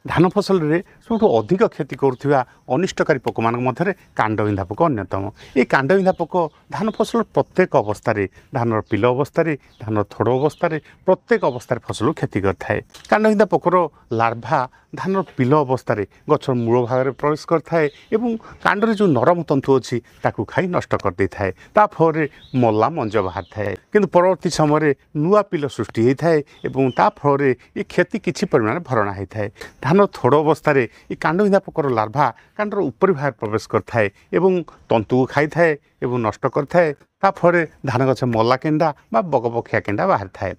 धान फसल रे सबुठु अधिक क्षति करुवा अनिष्टकारी पोक मान मध्य कांडबिंधा पोक अन्यतम। ये कांडबिंधा पोक धान फसल प्रत्येक अवस्था धान पिल अवस्था धान थोड़ अवस्था प्रत्येक अवस्था फसल क्षति करए। कांडबिंधा पोकर लार्भा धान पिल अवस्था गचर मूल भाग प्रवेश करए और कांडरे जो नरम तंतु अच्छी खाई नष्ट कर दे थाए। फल मल्ला मंज बाहर थाए किंतु परवर्ती समय नुआ पिल सृष्टि होता है और फल ये क्षति किसी परिमाण भरणा होता है। धान थोड़ अवस्था ये कांडबिंधा पोकर लार्भा कांडर ऊपरी भाग प्रवेश करए और तंतु खाई थाए और नष्ट करए। फल धान गछ मल्ला केंडा बगबखिया केंडा बाहर थाए।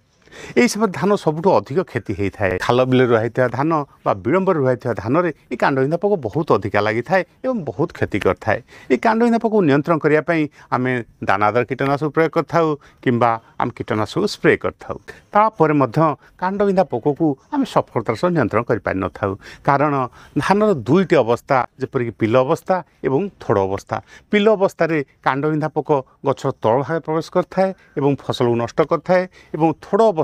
यही समय धान सबुठु अधिक क्षति होता है। खाल बिल रही धान विलंब रही धान में ये कांडबिंधा पोक बहुत अधिका लगी थाए और बहुत क्षति करए। ये कांडबिंधा पोक नियंत्रण करने आम दानादार कीटनाशक प्रयोग कर कि कीटनाशक स्प्रे कर कांडबिंधा पोक को आम सफलतार सह नियंत्रण कर पारि न था। कारण धान दुईटी अवस्था जेपरिक पिल अवस्था और थोड़ अवस्था। पिल अवस्था कांडबिंधा पोक गचर तल भाग प्रवेश करए और फसल को नष्ट करए और थोड़ अवस्था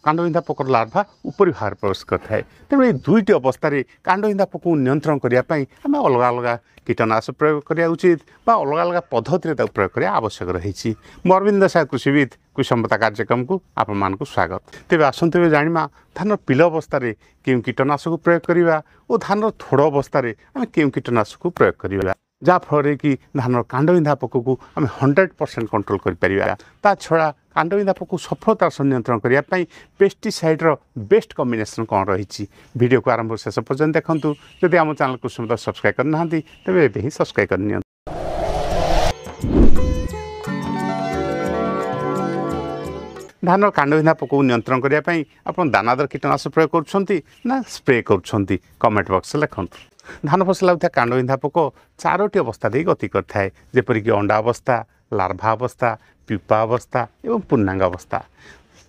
कांडबिंधा पोकर लार्भा ऊपरी भाग प्रवेश करए। तेणु ये दुईटी अवस्था कांडबिंधा पोक को नियंत्रण करने आम अलग अलग कीटनाशक प्रयोग करा उचित अलग अलग पद्धति प्रयोग करने आवश्यक रही। मु अरविंद साय कृषिविद कृषि कार्यक्रम को आपण स्वागत। तेज आसतु जाना धान पिल अवस्था क्यों कीटनाशक प्रयोग करवा और धान थोड़ अवस्था आम क्यों कीटनाशक प्रयोग करवा जहाँफल कि धान कांडबिंधा पोक को आम 100% कंट्रोल कर छड़ा कांडबिंधा पोक को सफलतार सह नियंत्रण करने पेस्टिसाइड्र बेस्ट कॉम्बिनेशन कौन रही। वीडियो को आरंभ शेष पर्यटन देखूँ। जदि आम चैनल को सब्सक्राइब करना तेज एवं ही सब्सक्राइब करनी। धान कांडबिंधा पोक को नियंत्रण करने आप दानादार कीटनाशक प्रयोग कर स्प्रे कर कमेंट बॉक्स लिखुँ। धान फसल आउता कांडबिंधा पोक चारोटी अवस्था दे गति करए जेपरिक अंडा अवस्था, लार्भा अवस्था, पिपा अवस्था और पूर्णांग अवस्था।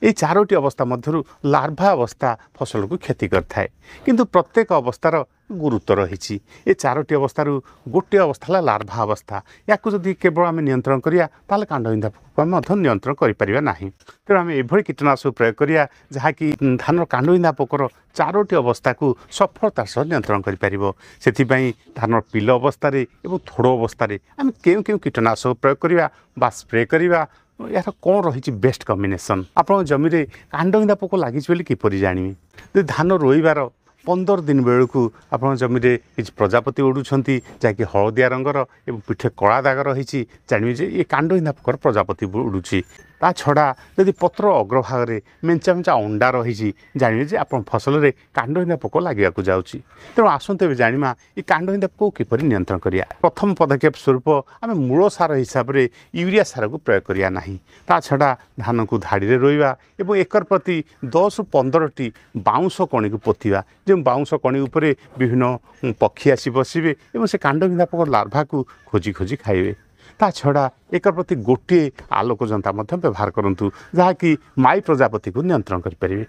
ये चारोटी अवस्था मध्य लार्भा अवस्था फसल को क्षति करए किंतु प्रत्येक अवस्थार गुरुत्व रही। ये चारोटी अवस्था गोटे अवस्था लार्भा अवस्था या जदि केवल आम नियंत्रण करिया ताले कांडबिंधा पोक आम नियंत्रण करें। तेणु आम एभली कीटनाशक प्रयोग करिया जहाँकि धान कांडबिंधा पोकर चारोटी अवस्था को सफलतार सह नियंत्रण करें। से धान पिल अवस्था और थोड़ अवस्था आम क्यों क्यों कीटनाशक प्रयोग करवा स्प्रे करवा यार कौन रही बेस्ट कॉम्बिनेशन। आप जमी कांडबिंधा पोक लगी किपर जानवे धान रोइबार 15 दिन बेलू आप जमी किसी प्रजापति उड़ुंट जहाँकि हलदिया रंगर और पिठे कला दाग रही जानवे ये कांडबिंधा पोकर प्रजापति उड़ुची। ता छड़ा यदि पत्र अग्रभाग में मेंचा मेंचा अंडा रही जानवे आप फसल में कांडबिंधा पोक लगे जाऊँगी। तेणु आसतु जाना ये कांडबिंधा पोक किपर नियंत्रण करिया। प्रथम पदक्षेप स्वरूप आम मूल सार हिसाब से यूरिया सार को प्रयोग करिया नहीं। ता छड़ा धान को धाड़ी रोइबा और एकर प्रति 10 ରୁ 15टी बाउंश कणी को पोतिबा जो बाउंश कणी उपरे विभिन्न पक्षी आसी बसवे और से कांडबिंधा पोक लार्भा को खोजी खोजी खाइबे। ता छड़ा एक प्रति गोटे आलोक जंता व्यवहार करूँ जहाँकि माई प्रजापति को नियंत्रण करें।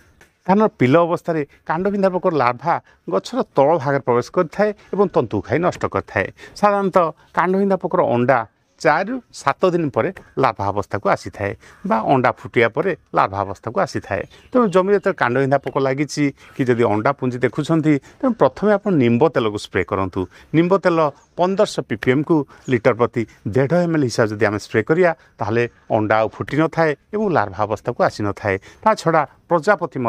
धान पिल अवस्था कांडबिंधा पोकर लार्भा गचर तल भाग प्रवेश करए और तंतु खाई नष्ट करए। साधारणतः कांडबिंधा पोकर अंडा 4 ରୁ 7 दिन पर लार्भा अवस्था को आसी थाए अंडा फुटिया पर लार्भा अवस्था को आसी थाए। तेणु जमी जो कांडबिंधा पोक लगी कि जदि अंडा पुंजी देखुं तेणु प्रथम आप निंब तेल को स्प्रे करूँ। निंब तेल 1500 ppm को लीटर प्रति 1.5 ml हिसाब से आम स्प्रे करिया ताहले अंडा फुटी न थाए और लार्भा अवस्था को आसी न थाए। ता छड़ा प्रजापति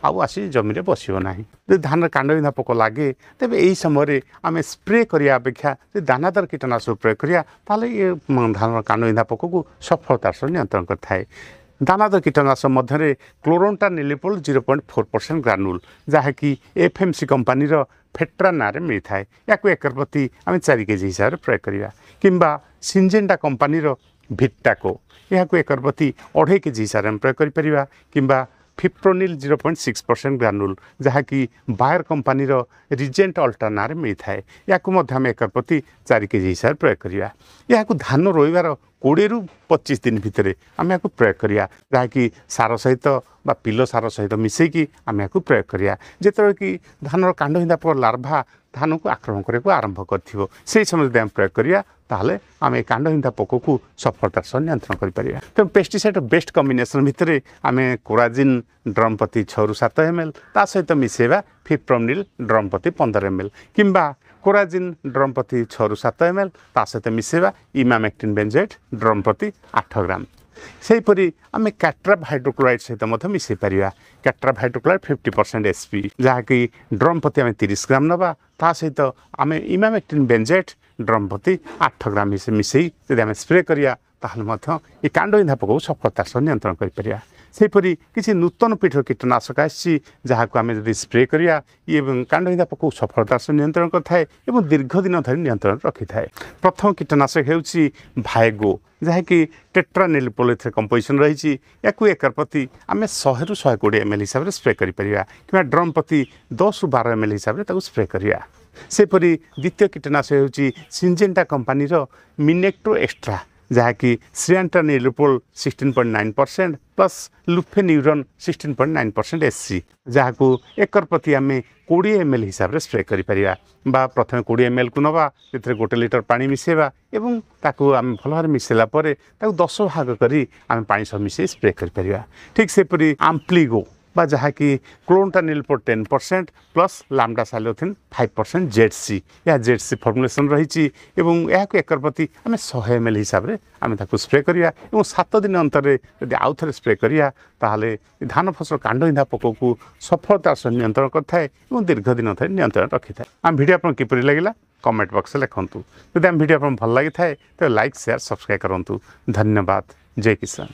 आउ आसी जमी बसो ना। धान कांडबिंधा पोक लगे तेज यही समय आम स्प्रे करने अपेक्षा दानादार कीटनाशक प्रयोग करिया ताहले ये धान कांडबिंधा पोक को सफलतार सह नियंत्रण करए। दानादार कीटनाशक मध्य क्लोरोंटा निलिपोल 0.4% ग्रानुल जहाँकि FMC कंपानी फेट्रा ना मिलता है या एकर प्रति आम 4 kg हिसाब से प्रयोग करवा कि सिंजेंटा कंपानी भिट्टाको या एकर प्रति 2.5 kg हिसाब से प्रयोग करा कि फिप्रोनिल 0.6% ग्रानुल जहाँकि बायर कंपानी रिजेंट अल्ट्रा ना मिलता है या एकर प्रति 4 kg हिसाब से प्रयोग करवा। या धान रोइबार 20 ରୁ 25 दिन भितर आम या प्रयोग करिया जहाँकि सार सहित बा पिलो सार सहित मिसेकी आम या प्रयोग करिया जेतेबेले कि धानर कांडविंधा पोक लार्भा धान को आक्रमण करने आरंभ कर समय यदि आम प्रयोग करिया ताहले आम कांडविंधा पोक को सफलतार सह नियंत्रण करिपारिया। तो पेस्टिसाइड बेस्ट कॉम्बिनेशन भितर आम कोराजिन ड्रम प्रति 6 ରୁ 7 ml ता सहित मिसेबा फिप्रॉनिल ड्रम प्रति 15 ml किंबा कोराजिन ड्रम प्रति 6 ରୁ 7 ml ता सहित मिसेबा इमामेक्टिन बेंजोएट ड्रम प्रति 8 ग्राम। सेहीपरि आम कैट्राप हाइड्रोक्लोराइड सहित मिसई पार कैट्राप हाइड्रोक्लोराइड 50% एसपी जहाँकि ड्रम प्रति आम 30 ग्राम नवा ता सहित आम इमामेक्टिन बेंजोएट ड्रम प्रति 8 ग्राम मिसई यदि आम स्प्रे करिया ताहले ये कांडविंधा पोक सफलतार सह नियंत्रण करिपारिया। सेहीपरि किसी नूतन पीढ़ीर कीटनाशक आसी जहाँ को आम जदि स्प्रे करिया ये कांडविंधा पोक सफलतार सह नियंत्रण करथाए एवं दीर्घ दिन धरि नियंत्रण रखिथाए। प्रथम कीटनाशक हेउची भाइगो जहाँकि टेट्रानिल पॉलीथेन कंपोजिशन रही एकड़ प्रति आम 100 ରୁ 120 ml हिसाब से स्प्रे करिया कि ड्रम प्रति 10 ରୁ 12 ml हिसाब से स्प्रे करिया। सेपरि द्वितीय कीटनाशक हेउची सिंजेंटा कंपनी मिनेक्टो एक्स्ट्रा जहाँकि श्रियांटानिलोपोल 16.9% प्लस लुफेन्यूरन 16.9% एससी जहाँ को एकड़ प्रति आम 20 ml हिसाब से स्प्रे करिपारिया बा प्रथम 20 ml को नवा जे 1 लिटर पानी मिसेबा एवं ताकू आम भल भाव मिसेला परे ताकू 10 भाग करी आम पानी सब मिसे स्प्रे करिपारिया। ठीक सेपरि आम्प्लिगो बा जहाँ कि क्लोंटानिलोपोल 10% प्लस लाम्डा साइलोथिन 5% जेडसी या जेडसी फर्मुलेसन रही एकड़ प्रति आम 100 ml हिसाब से आम स्प्रे करिया एवं 7 दिन अंतर यदि आउ थे स्प्रे करिया ताहले धान फसल कांडविंधा पोक को सफलतार सह नियंत्रण करथाए एवं दीर्घ दिन धरि नियंत्रण रखिथाए। आम वीडियो आपन किपरि लागिला कमेंट बॉक्स में लिखंतु। यदि आम वीडियो आपन भल लागि थाए तो लाइक शेयर सब्सक्राइब करंतु। धन्यवाद। जय किसान।